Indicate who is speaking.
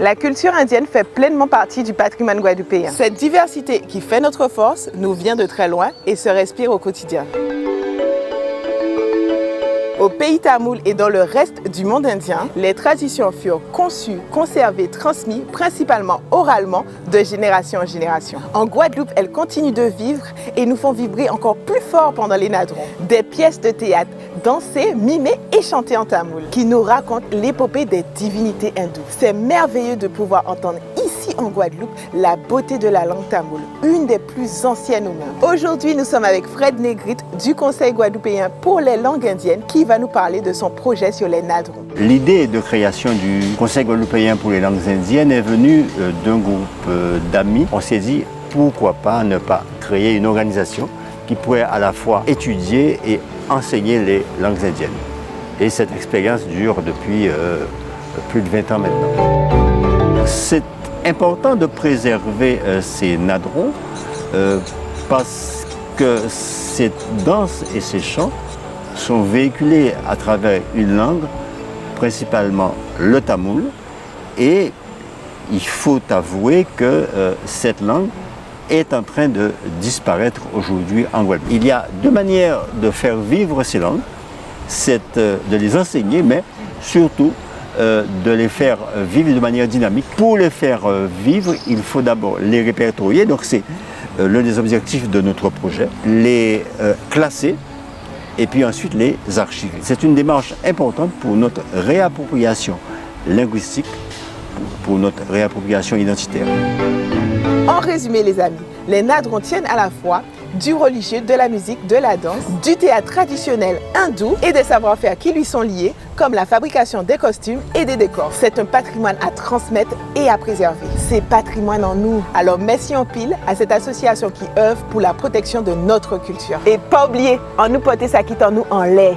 Speaker 1: La culture indienne fait pleinement partie du patrimoine guadeloupéen. Cette diversité qui fait notre force nous vient de très loin et se respire au quotidien. Au pays tamoul et dans le reste du monde indien, les traditions furent conçues, conservées, transmises principalement oralement de génération en génération. En Guadeloupe, elles continuent de vivre et nous font vibrer encore plus fort pendant les nadrons. Des pièces de théâtre dansées, mimées et chantées en tamoul qui nous racontent l'épopée des divinités hindoues. C'est merveilleux de pouvoir entendre ici en Guadeloupe la beauté de la langue tamoul, une des plus anciennes au monde. Aujourd'hui, nous sommes avec Fred Negrite du Conseil guadeloupéen pour les langues indiennes qui va nous parler de son projet sur les nadrons.
Speaker 2: L'idée de création du Conseil guadeloupéen pour les langues indiennes est venue d'un groupe d'amis. On s'est dit pourquoi pas ne pas créer une organisation qui pourrait à la fois étudier et enseigner les langues indiennes. Et cette expérience dure depuis plus de 20 ans maintenant. C'est important de préserver ces nadrons parce que ces danses et ces chants sont véhiculés à travers une langue, principalement le tamoul, et il faut avouer que cette langue est en train de disparaître aujourd'hui en Guadeloupe. Il y a deux manières de faire vivre ces langues, c'est de les enseigner, mais surtout de les faire vivre de manière dynamique. Pour les faire vivre, il faut d'abord les répertorier, donc c'est l'un des objectifs de notre projet, les classer et puis ensuite les archiver. C'est une démarche importante pour notre réappropriation linguistique, pour notre réappropriation identitaire.
Speaker 1: En résumé les amis, les nadrons tiennent à la fois du religieux, de la musique, de la danse, du théâtre traditionnel hindou et des savoir-faire qui lui sont liés, comme la fabrication des costumes et des décors. C'est un patrimoine à transmettre et à préserver. C'est patrimoine en nous. Alors merci en pile à cette association qui œuvre pour la protection de notre culture. Et pas oublier, en nous porter ça quitte en nous en lait.